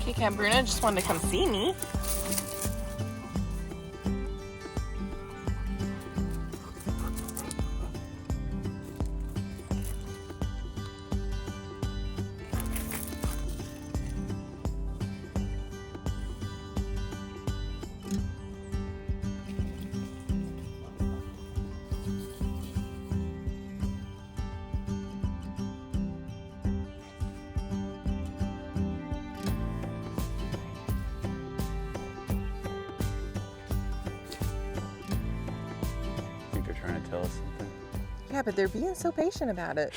Kit Kat Bruno just wanted to come see me. Tell us something. Yeah, but they're being so patient about it.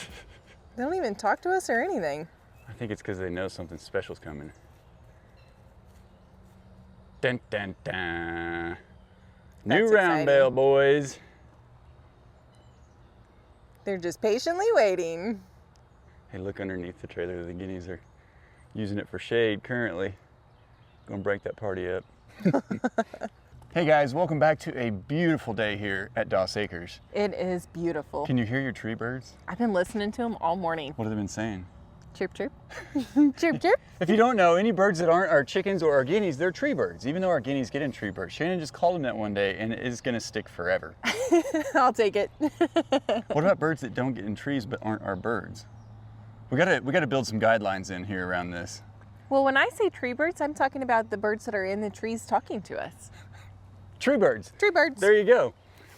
They don't even talk to us or anything. I think it's because they know something special's coming. Dun dun dun. New round bale, boys. They're just patiently waiting. Hey, look underneath the trailer. The Guineas are using it for shade currently. Gonna break that party up. Hey guys, welcome back to a beautiful day here at Doss Acres. It is beautiful. Can you hear your tree birds? I've been listening to them all morning. What have they been saying? Chirp, chirp. Chirp, chirp. If you don't know, any birds that aren't our chickens or our guineas, they're tree birds, even though our guineas get in tree birds. Shannon just called them that one day, and it is gonna stick forever. I'll take it. What about birds that don't get in trees but aren't our birds? We gotta build some guidelines in here around this. Well, when I say tree birds, I'm talking about the birds that are in the trees talking to us. Tree birds. Tree birds. There you go.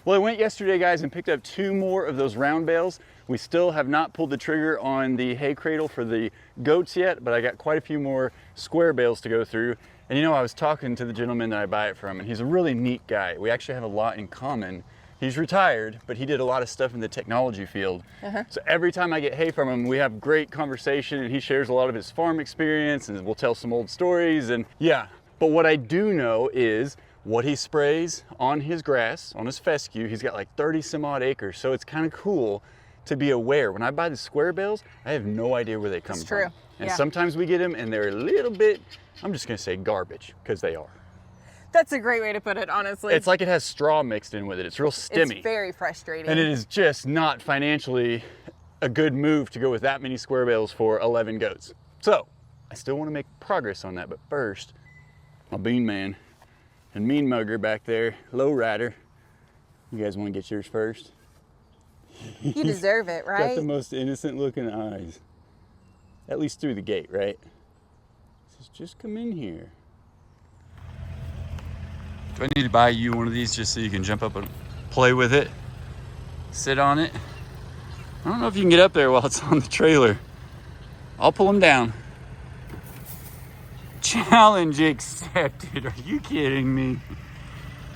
Well, I went yesterday, guys, and picked up 2 more of those round bales. We still have not pulled the trigger on the hay cradle for the goats yet, but I got quite a few more square bales to go through. And you know, I was talking to the gentleman that I buy it from, and he's a really neat guy. We actually have a lot in common. He's retired, but he did a lot of stuff in the technology field. So every time I get hay from him, we have great conversation, and he shares a lot of his farm experience, and we'll tell some old stories, and yeah. But what I do know is what he sprays on his grass, on his fescue. He's got like 30 some odd acres, so it's kind of cool to be aware. When I buy the square bales, I have no idea where they come from. It's true. And sometimes we get them and they're a little bit, I'm just gonna say garbage, because they are. That's a great way to put it, honestly. It's like it has straw mixed in with it. It's real stimmy. It's very frustrating. And it is just not financially a good move to go with that many square bales for 11 goats. So, I still wanna make progress on that, but first, my bean man and mean mugger back there, low rider. You guys want to get yours first? You deserve it, right? Got the most innocent looking eyes. At least through the gate, right? Says, just come in here. Do I need to buy you one of these just so you can jump up and play with it? Sit on it? I don't know if you can get up there while it's on the trailer. I'll pull them down. Challenge accepted. Are you kidding me?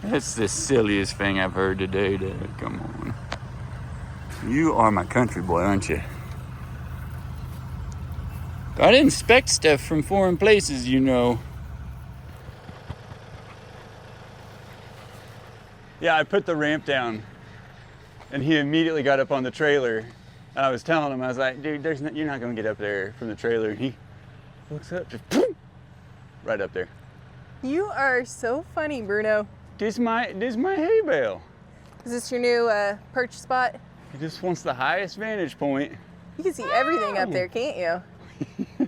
That's the silliest thing I've heard today, Dad. Come on. You are my country boy, aren't you? Gotta inspect stuff from foreign places, you know. Yeah, I put the ramp down, and he immediately got up on the trailer. And I was telling him, I was like, dude, you're not gonna get up there from the trailer. And he looks up, just boom, right up there. You are so funny, Bruno. This my hay bale. Is this your new perch spot? He just wants the highest vantage point. You can see everything up there, can't you?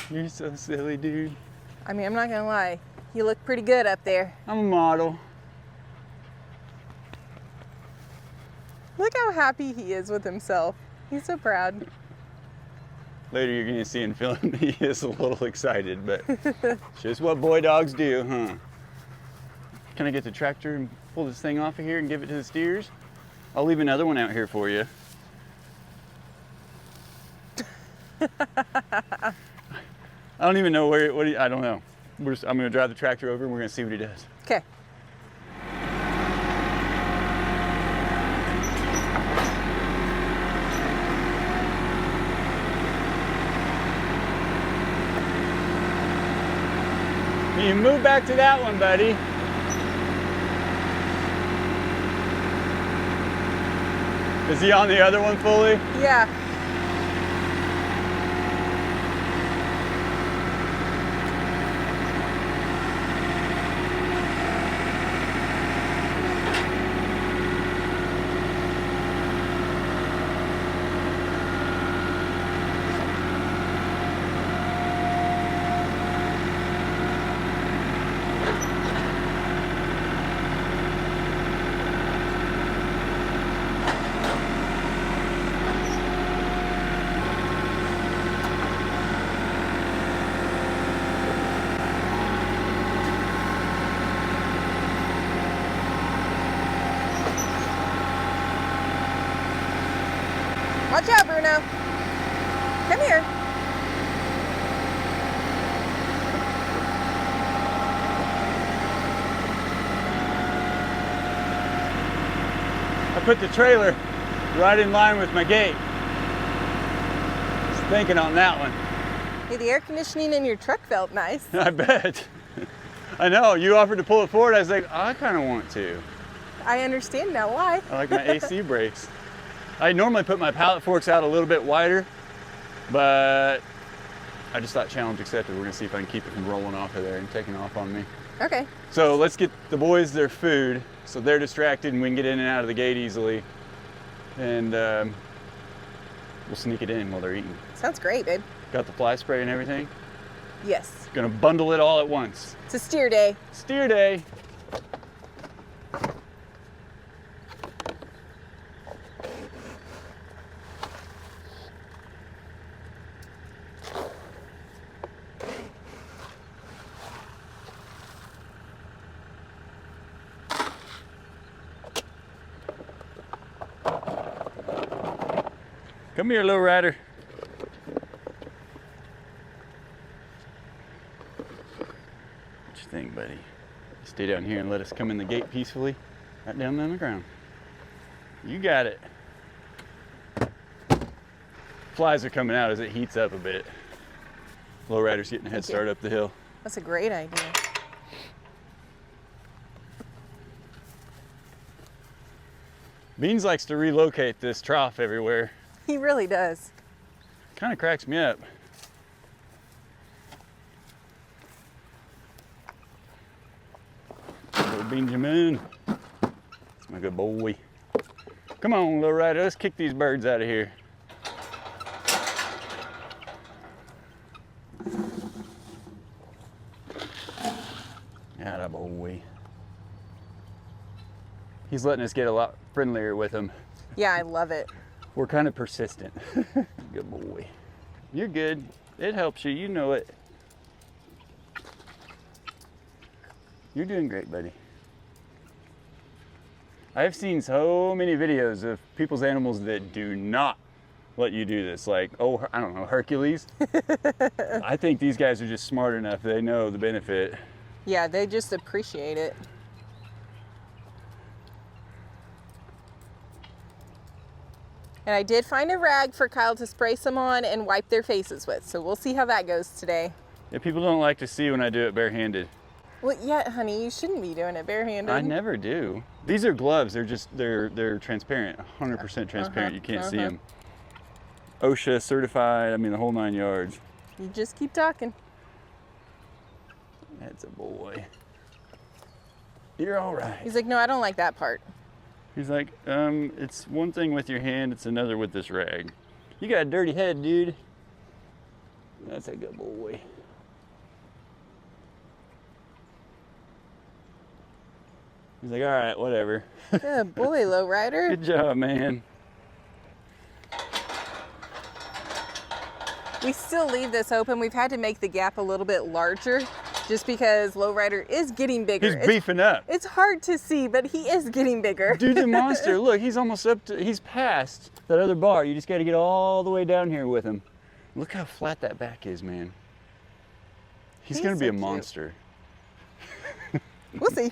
You're so silly, dude. I mean, I'm not gonna lie. You look pretty good up there. I'm a model. Look how happy he is with himself. He's so proud. Later you're gonna see him feeling he is a little excited, but it's just what boy dogs do, huh? Can I get the tractor and pull this thing off of here and give it to the steers? I'll leave another one out here for you. I don't even know I don't know. I'm gonna drive the tractor over and we're gonna see what he does. Okay. You move back to that one, buddy. Is he on the other one fully? Yeah. put the trailer right in line with my gate. Just thinking on that one. Hey, the air conditioning in your truck felt nice. I bet. I know, you offered to pull it forward. I was like, I kind of want to. I understand now why. I like my AC brakes. I normally put my pallet forks out a little bit wider, but I just thought challenge accepted. We're gonna see if I can keep it from rolling off of there and taking off on me. Okay. So let's get the boys their food so they're distracted and we can get in and out of the gate easily. And we'll sneak it in while they're eating. Sounds great, babe. Got the fly spray and everything? Yes. Gonna bundle it all at once. It's a steer day. Steer day. Come here, low rider. What you think, buddy? Stay down here and let us come in the gate peacefully, right down on the ground. You got it. Flies are coming out as it heats up a bit. Low rider's getting a head start up the hill. That's a great idea. Beans likes to relocate this trough everywhere. He really does. Kind of cracks me up. Little Benjamin. That's my good boy. Come on, little rider, let's kick these birds out of here. Atta boy. He's letting us get a lot friendlier with him. Yeah, I love it. We're kind of persistent. Good boy. You're good. It helps you, you know it. You're doing great, buddy. I've seen so many videos of people's animals that do not let you do this. Like, oh, I don't know, Hercules. I think these guys are just smart enough. They know the benefit. Yeah, they just appreciate it. And I did find a rag for Kyle to spray some on and wipe their faces with. So we'll see how that goes today. Yeah, people don't like to see when I do it barehanded. Well, yeah, honey, you shouldn't be doing it barehanded. I never do. These are gloves. They're transparent, 100% transparent. You can't see them. OSHA certified. I mean, the whole 9 yards. You just keep talking. That's a boy. You're all right. He's like, no, I don't like that part. He's like, it's one thing with your hand, it's another with this rag. You got a dirty head, dude. That's a good boy. He's like, all right, whatever. Good boy, lowrider. Good job, man. We still leave this open. We've had to make the gap a little bit larger just because lowrider is getting bigger. He's beefing up. It's hard to see, but he is getting bigger. Dude's a monster. Look, he's almost up to, he's past that other bar. You just got to get all the way down here with him. Look how flat that back is, man. He's going to be a monster. We'll see.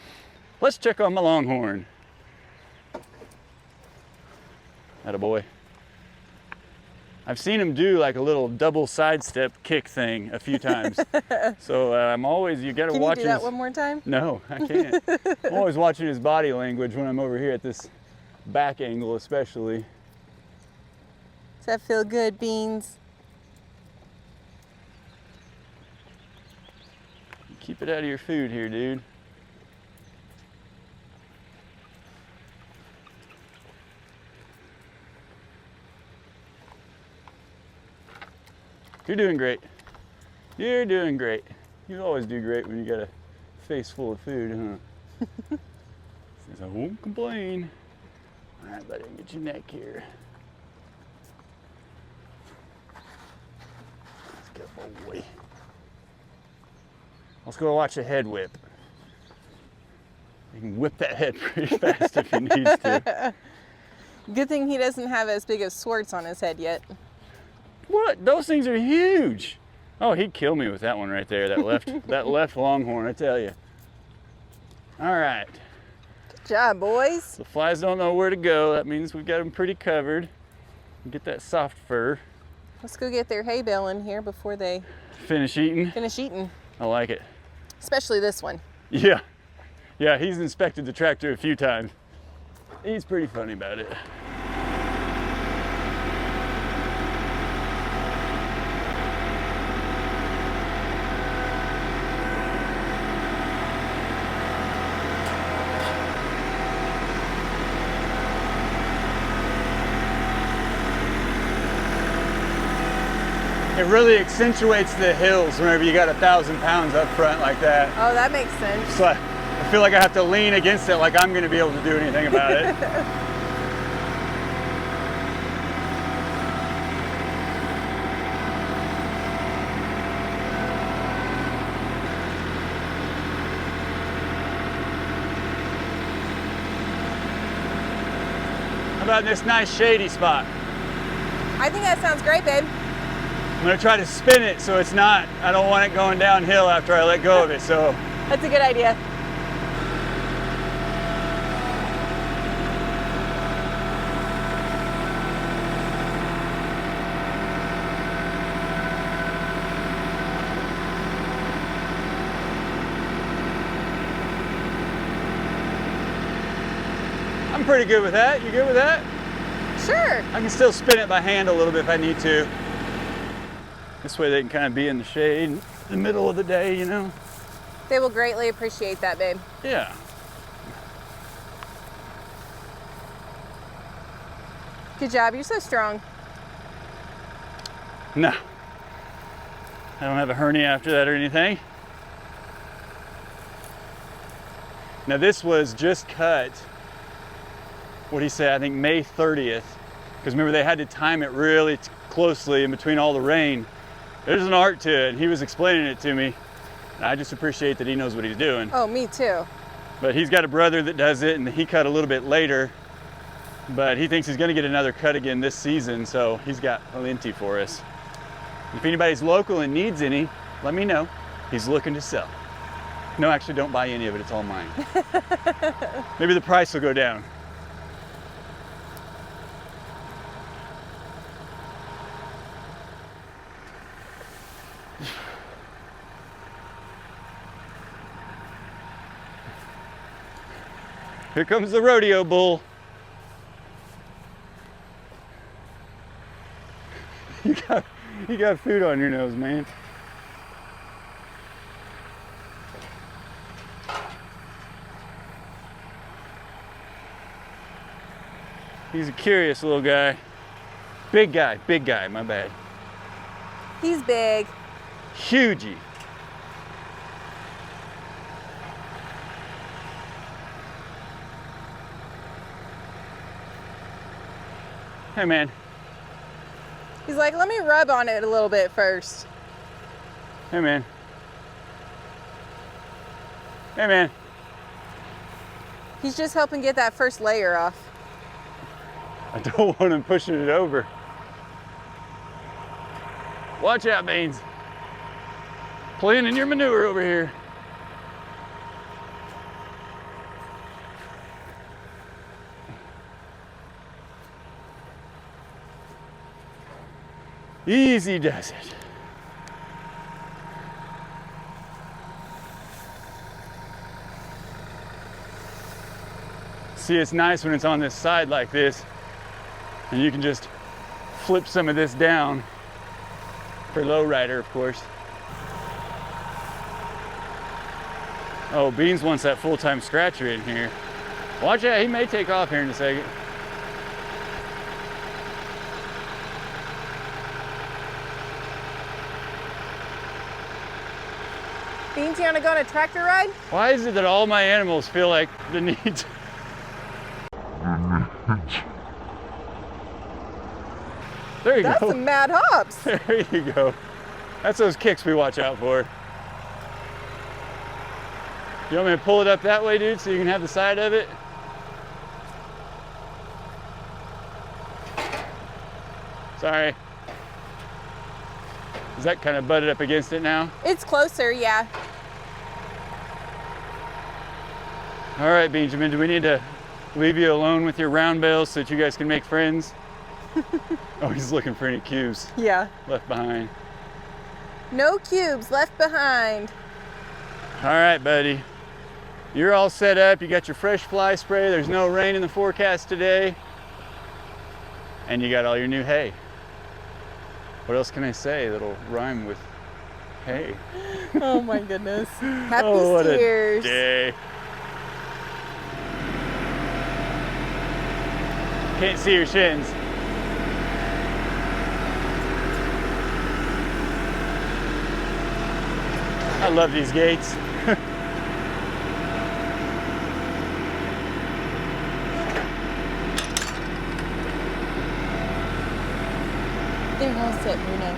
Let's check on my longhorn. Atta boy. I've seen him do like a little double sidestep kick thing a few times. So I'm always, you gotta watch his... Can you do that one more time? No, I can't. I'm always watching his body language when I'm over here at this back angle especially. Does that feel good, Beans? Keep it out of your food here, dude. You're doing great. You're doing great. You always do great when you got a face full of food, huh? Says, I won't complain. All right, buddy, get your neck here. Let's go, boy. Let's go watch a head whip. You can whip that head pretty fast if he needs to. Good thing he doesn't have as big of swarts on his head yet. What? Those things are huge. Oh, he'd kill me with that one right there. That left, that left longhorn, I tell you. All right. Good job, boys. The flies don't know where to go. That means we've got them pretty covered. Get that soft fur. Let's go get their hay bale in here before they Finish eating. finish eating. I like it. Especially this one. Yeah. Yeah, he's inspected the tractor a few times. He's pretty funny about it. It really accentuates the hills whenever you got 1,000 pounds up front like that. Oh, that makes sense. So I feel like I have to lean against it like I'm gonna be able to do anything about it. How about this nice shady spot? I think that sounds great, babe. I'm gonna try to spin it so it's not, I don't want it going downhill after I let go of it, so. That's a good idea. I'm pretty good with that. You good with that? Sure. I can still spin it by hand a little bit if I need to. This way they can kind of be in the shade in the middle of the day, you know? They will greatly appreciate that, babe. Yeah. Good job. You're so strong. No. I don't have a hernia after that or anything. Now this was just cut, what he said, I think May 30th. Because remember they had to time it really closely in between all the rain. There's an art to it, and he was explaining it to me. And I just appreciate that he knows what he's doing. Oh, me too. But he's got a brother that does it, and he cut a little bit later. But he thinks he's gonna get another cut again this season, so he's got plenty for us. If anybody's local and needs any, let me know. He's looking to sell. No, actually don't buy any of it, it's all mine. Maybe the price will go down. Here comes the rodeo bull. You got food on your nose, man. He's a curious little guy. Big guy, my bad. He's big. Hugey. Hey, man. He's like, let me rub on it a little bit first. Hey, man. Hey, man. He's just helping get that first layer off. I don't want him pushing it over. Watch out, Beans. Playing in your manure over here. Easy does it. See, it's nice when it's on this side like this, and you can just flip some of this down for lowrider, of course. Oh, Beans wants that full-time scratcher in here. Watch out, he may take off here in a second. Beans, you want to go on a tractor ride? Why is it that all my animals feel like the need to... There you That's go. some mad hops. There you go. That's those kicks we watch out for. You want me to pull it up that way, dude, so you can have the side of it? Sorry. Is that kind of butted up against it now? It's closer, yeah. All right, Benjamin, do we need to leave you alone with your round bales so that you guys can make friends? Oh, he's looking for any cubes Yeah. left behind. No cubes left behind. All right, buddy. You're all set up. You got your fresh fly spray. There's no rain in the forecast today. And you got all your new hay. What else can I say that'll rhyme with hay? Oh my goodness. Happy Oh, what steers. a day. Can't see your shins. I love these gates. They're all set, Bruno.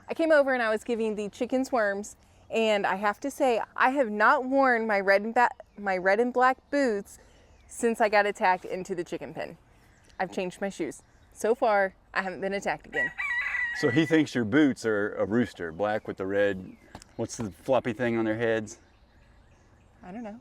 I came over and I was giving the chickens worms, and I have to say I have not worn my red and black boots since I got attacked into the chicken pen. I've changed my shoes. So far, I haven't been attacked again. So he thinks your boots are a rooster, black with the red, what's the floppy thing on their heads? I don't know.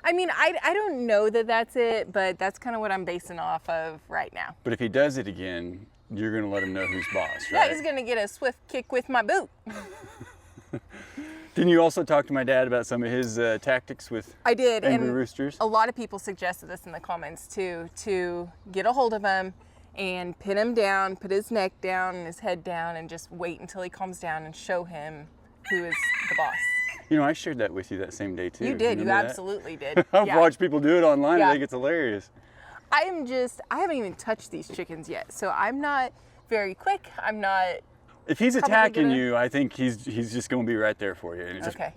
I mean, I don't know that that's it, but that's kind of what I'm basing off of right now. But if he does it again, you're gonna let him know who's boss, right? Yeah, he's gonna get a swift kick with my boot. Didn't you also talk to my dad about some of his tactics with I did, angry and roosters? a lot of people suggested this in the comments too, to get a hold of him and pin him down, put his neck down and his head down, and just wait until he calms down and show him who is the boss. You know, I shared that with you that same day too. You did, you Remember that? absolutely did. I've Yeah. watched people do it online. Yeah. I think it's hilarious. I haven't even touched these chickens yet, so I'm not very quick. I'm not. If he's Probably attacking gonna- you, I think he's just gonna be right there for you. And just, Okay.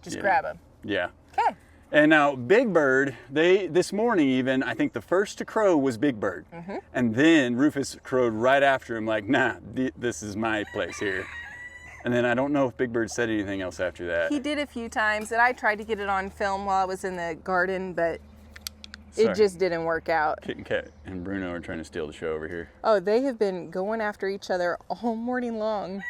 Just yeah. grab him. Yeah. Okay. And now Big Bird, this morning even, I think the first to crow was Big Bird. Mm-hmm. And then Rufus crowed right after him like, nah, this is my place here. And then I don't know if Big Bird said anything else after that. He did a few times, and I tried to get it on film while I was in the garden, but Sorry. it just didn't work out. Kit and Kat and Bruno are trying to steal the show over here. Oh, they have been going after each other all morning long.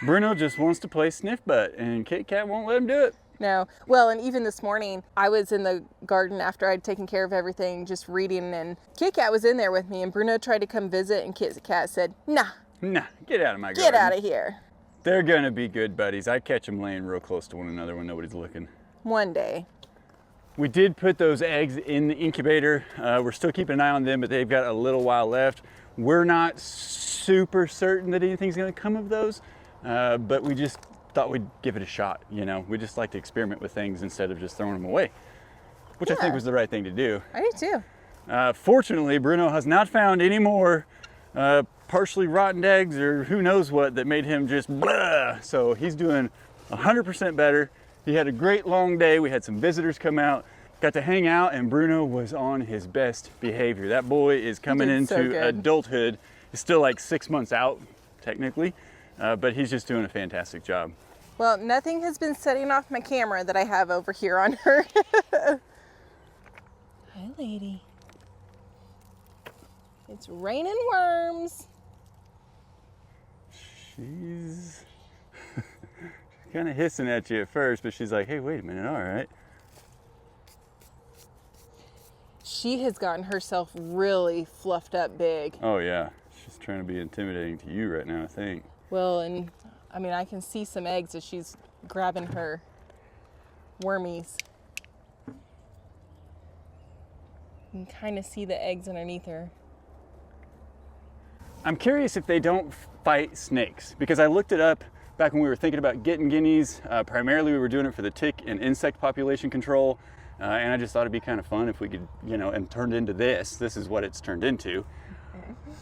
Bruno just wants to play sniff butt, and Kit Kat won't let him do it. No. Well, and even this morning, I was in the garden after I'd taken care of everything, just reading, and Kit Kat was in there with me, and Bruno tried to come visit, and Kit Kat said, nah, Nah, get out of my get garden. out of here. They're gonna be good buddies. I catch them laying real close to one another when nobody's looking. One day. We did put those eggs in the incubator. We're still keeping an eye on them, but they've got a little while left. We're not super certain that anything's gonna come of those, but we just thought we'd give it a shot, you know? We just like to experiment with things instead of just throwing them away, which I think Yeah. was the right thing to do. I do too. Fortunately, Bruno has not found any more partially rotten eggs or who knows what that made him just blah. So he's doing 100% better. He had a great long day. We had some visitors come out, got to hang out, and Bruno was on his best behavior. That boy is coming did so into good. adulthood. He's still like 6 months out, technically, but he's just doing a fantastic job. Well, nothing has been setting off my camera that I have over here on her. Hi, lady. It's raining worms. She's kind of hissing at you at first, but she's like, hey, wait a minute, all right. She has gotten herself really fluffed up big. Oh yeah, she's trying to be intimidating to you right now, I think. Well, and I mean, I can see some eggs as she's grabbing her wormies. You can kind of see the eggs underneath her. I'm curious if they don't fight snakes, because I looked it up back when we were thinking about getting guineas. Primarily we were doing it for the tick and insect population control, and I just thought it'd be kind of fun if we could, you know, and turned into this. This is what it's turned into.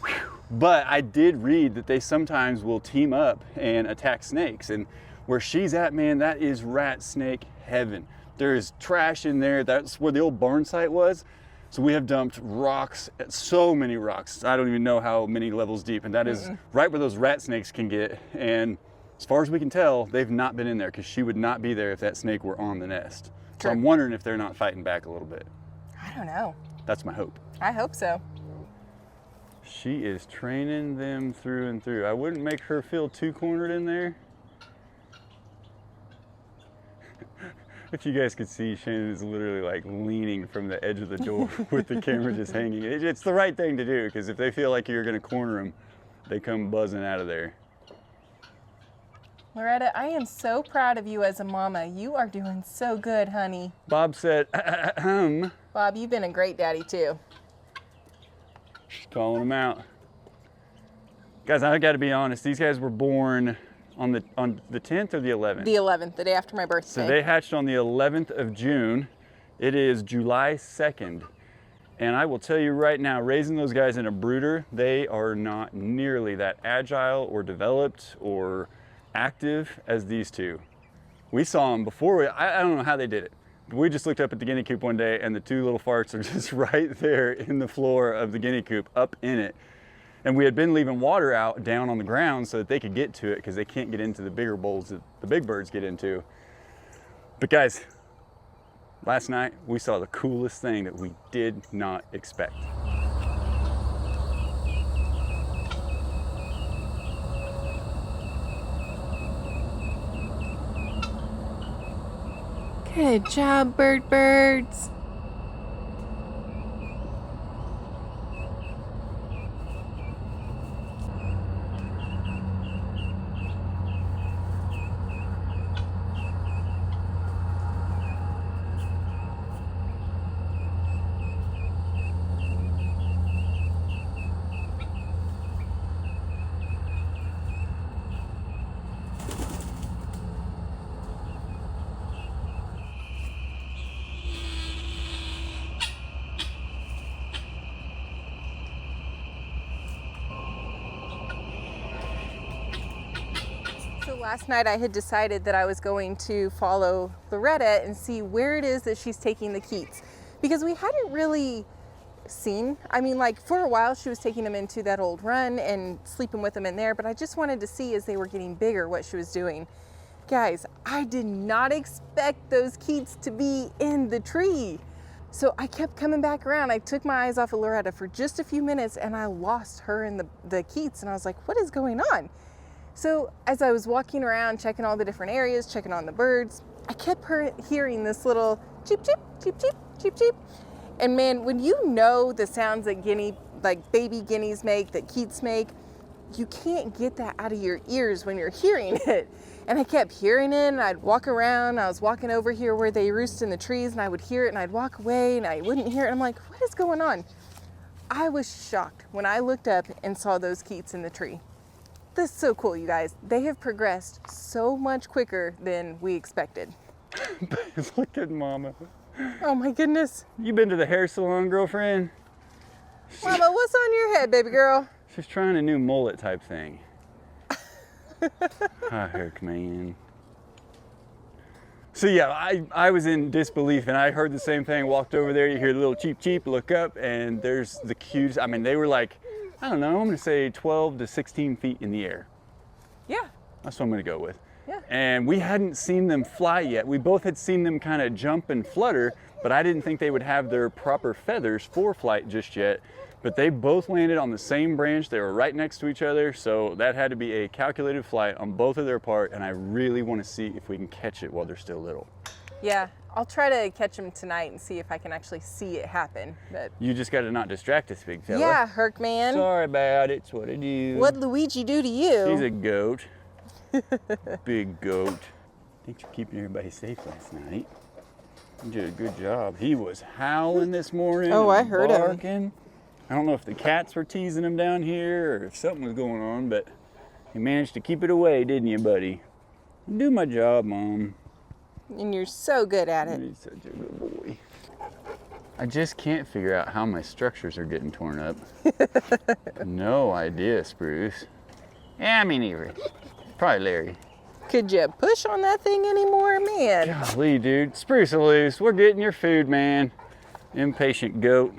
Whew. But I did read that they sometimes will team up and attack snakes, and where she's at, man, that is rat snake heaven. There is trash in there. That's where the old barn site was. So we have dumped rocks, so many rocks. I don't even know how many levels deep, and that is right where those rat snakes can get. And as far as we can tell, they've not been in there, because she would not be there if that snake were on the nest. So Sure. I'm wondering if they're not fighting back a little bit. I don't know. That's my hope. I hope so. She is training them through and through. I wouldn't make her feel too cornered in there. If you guys could see, Shannon is literally like leaning from the edge of the door with the camera just hanging. It's the right thing to do, because if they feel like you're gonna corner them, they come buzzing out of there. Loretta, I am so proud of you as a mama. You are doing so good, honey. Bob said, Bob, you've been a great daddy too. Calling them out. Guys, I gotta be honest, these guys were born on the 10th or the 11th? The 11th, the day after my birthday. So they hatched on the 11th of June. It is July 2nd. And I will tell you right now, raising those guys in a brooder, they are not nearly that agile or developed or active as these two. We saw them before, I don't know how they did it. We just looked up at the guinea coop one day and the two little farts are just right there in the floor of the guinea coop, up in it. And we had been leaving water out down on the ground so that they could get to it, because they can't get into the bigger bowls that the big birds get into. But guys, last night we saw the coolest thing that we did not expect. Good job, birds. So last night I had decided that I was going to follow Loretta and see where it is that she's taking the keets, because we hadn't really seen, I mean, like for a while she was taking them into that old run and sleeping with them in there, but I just wanted to see as they were getting bigger what she was doing. Guys, I did not expect those keets to be in the tree. So I kept coming back around. I took my eyes off of Loretta for just a few minutes and I lost her in the keets, and I was like, what is going on? So as I was walking around, checking all the different areas, checking on the birds, I kept hearing this little cheep, cheep, cheep, cheep, cheep, cheep. And man, when you know the sounds that baby guineas make, that keets make, you can't get that out of your ears when you're hearing it. And I kept hearing it, and I'd walk around. I was walking over here where they roost in the trees, and I would hear it, and I'd walk away, and I wouldn't hear it. I'm like, what is going on? I was shocked when I looked up and saw those keets in the tree. This is so cool, you guys. They have progressed so much quicker than we expected. Look at Mama. Oh my goodness. You been to the hair salon, girlfriend? Mama, what's on your head, baby girl? She's trying a new mullet type thing. Hi, Herc man. So yeah, I was in disbelief, and I heard the same thing. Walked over there, you hear the little cheep cheep, look up, and there's the cutest. I mean, they were like, I don't know, I'm gonna say 12 to 16 feet in the air. Yeah. That's what I'm gonna go with. Yeah. And we hadn't seen them fly yet. We both had seen them kind of jump and flutter, but I didn't think they would have their proper feathers for flight just yet. But they both landed on the same branch. They were right next to each other, so that had to be a calculated flight on both of their part, and I really want to see if we can catch it while they're still little. Yeah, I'll try to catch them tonight and see if I can actually see it happen. But You just got to not distract us, big fella. yeah, Herc man. Sorry about it. It's what I do. What'd Luigi do to you? He's a goat. Big goat. Thanks for keeping everybody safe last night. You did a good job. He was howling this morning. Oh, I and heard him. barking. I don't know if the cats were teasing him down here or if something was going on, but you managed to keep it away, didn't you, buddy? Do my job, Mom. And you're so good at it. You're such a good boy. I just can't figure out how my structures are getting torn up. No idea, Spruce. Yeah, me neither. Probably Larry. Could you push on that thing anymore, man? Golly, dude. Spruce loose. We're getting your food, man. Impatient goat.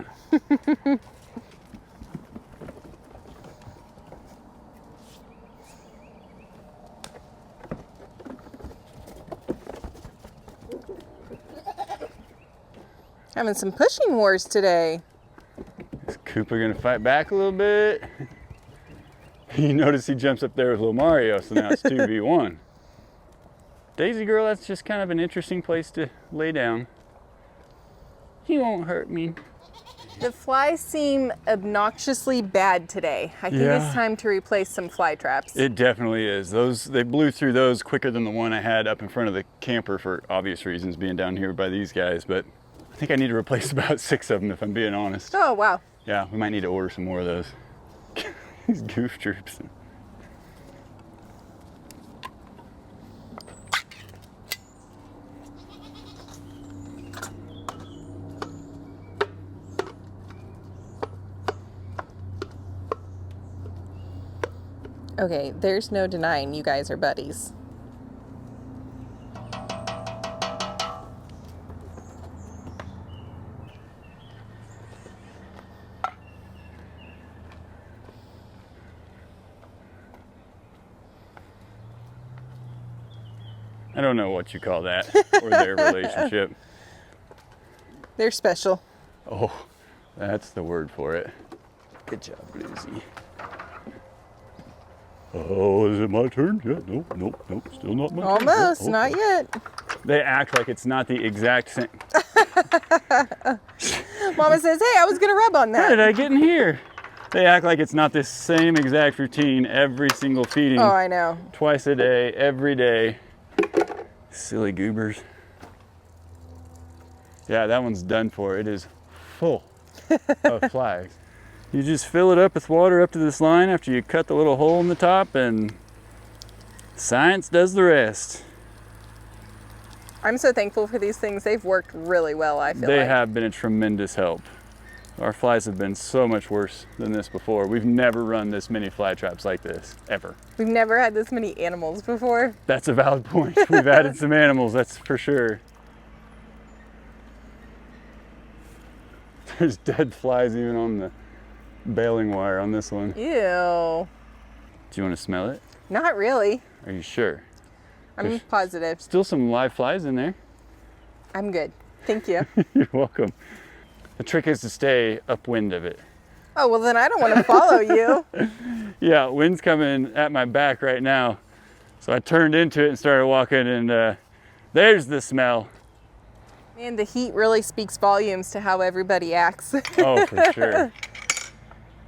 Having some pushing wars today. Cooper gonna fight back a little bit. You notice he jumps up there with little Mario, so now it's 2v1. Daisy girl, that's just kind of an interesting place to lay down. He won't hurt me. The flies seem obnoxiously bad today. I think it's time to replace some fly traps. It definitely is. They blew through those quicker than the one I had up in front of the camper for obvious reasons, being down here by these guys, but I think I need to replace about 6 of them if I'm being honest. Oh, wow. Yeah, we might need to order some more of those. These goof troops. Okay, there's no denying you guys are buddies. I don't know what you call that or their relationship. They're special. Oh, that's the word for it. Good job, Lucy. Oh, is it my turn? Yeah, nope, still not my turn. Almost, Oh, not yet. They act like it's not the exact same. Mama says, hey, I was gonna rub on How did that. I get in here? They act like it's not the same exact routine every single feeding. Oh, I know. Twice a day, every day. Silly goobers. Yeah, that one's done for. It is full of flies. You just fill it up with water up to this line after you cut the little hole in the top, and science does the rest. I'm so thankful for these things. They've worked really well, I feel They like. have been a tremendous help. Our flies have been so much worse than this before. We've never run this many fly traps like this, ever. We've never had this many animals before. That's a valid point. We've added some animals, that's for sure. There's dead flies even on the baling wire on this one. Ew. Do you want to smell it? Not really. Are you sure? I'm There's positive. still some live flies in there. I'm good. Thank you. You're welcome. The trick is to stay upwind of it. Oh, well then I don't want to follow you. Yeah, wind's coming at my back right now. So I turned into it and started walking, and there's the smell. And the heat really speaks volumes to how everybody acts. Oh, for sure.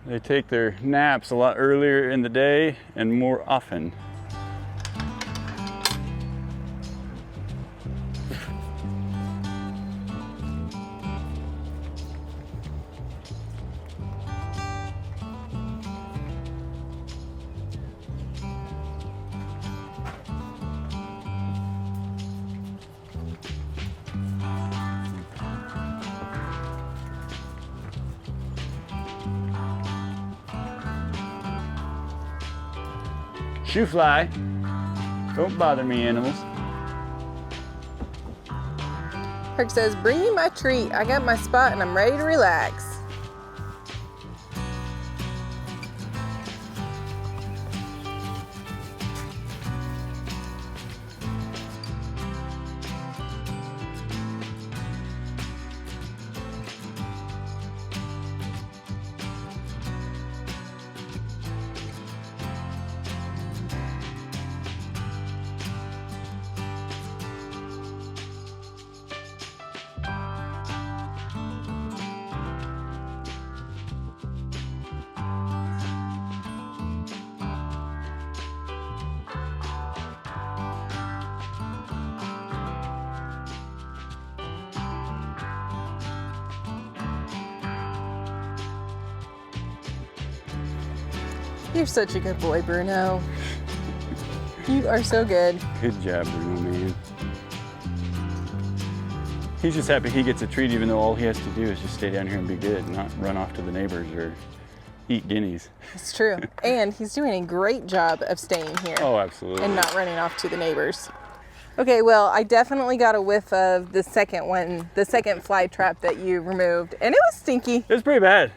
They take their naps a lot earlier in the day and more often. Shoe fly. Don't bother me, animals. Herc says, bring me my treat. I got my spot and I'm ready to relax. You're such a good boy, Bruno. You are so good. Good job, Bruno, man. He's just happy he gets a treat, even though all he has to do is just stay down here and be good, not run off to the neighbors or eat guineas. It's true. And he's doing a great job of staying here. Oh, absolutely. And not running off to the neighbors. Okay, well, I definitely got a whiff of the second one, the second fly trap that you removed, and it was stinky. It was pretty bad.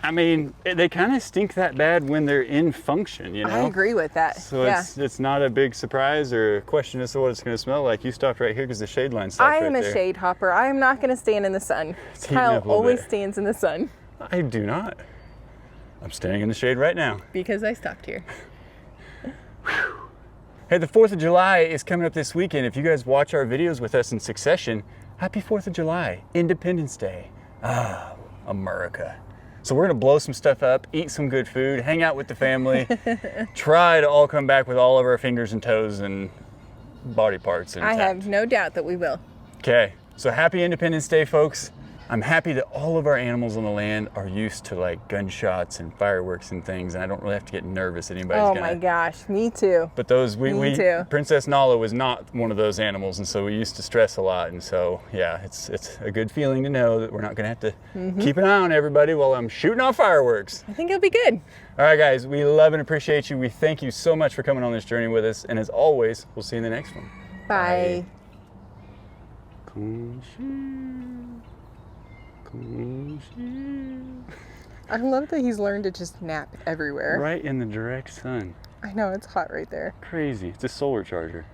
I mean, they kind of stink that bad when they're in function, you know? I agree with that. So yeah. it's not a big surprise or a question as to what it's going to smell like. You stopped right here because the shade line stopped I right am a there. shade hopper. I am not going to stand in the sun. It's heating up Kyle a little always bit. stands in the sun. I do not. I'm standing in the shade right now. Because I stopped here. Hey, the 4th of July is coming up this weekend. If you guys watch our videos with us in succession, happy 4th of July, Independence Day. Ah, America. So we're gonna blow some stuff up, eat some good food, hang out with the family, try to all come back with all of our fingers and toes and body parts intact. I have no doubt that we will. Okay, so happy Independence Day, folks. I'm happy that all of our animals on the land are used to like gunshots and fireworks and things, and I don't really have to get nervous that anybody's Oh my gosh, me too. But those, Me too. Princess Nala was not one of those animals, and so we used to stress a lot, and so yeah, it's a good feeling to know that we're not gonna have to keep an eye on everybody while I'm shooting off fireworks. I think it'll be good. All right, guys, we love and appreciate you. We thank you so much for coming on this journey with us, and as always, we'll see you in the next one. Bye. I love that he's learned to just nap everywhere. Right in the direct sun. I know, it's hot right there. Crazy. It's a solar charger.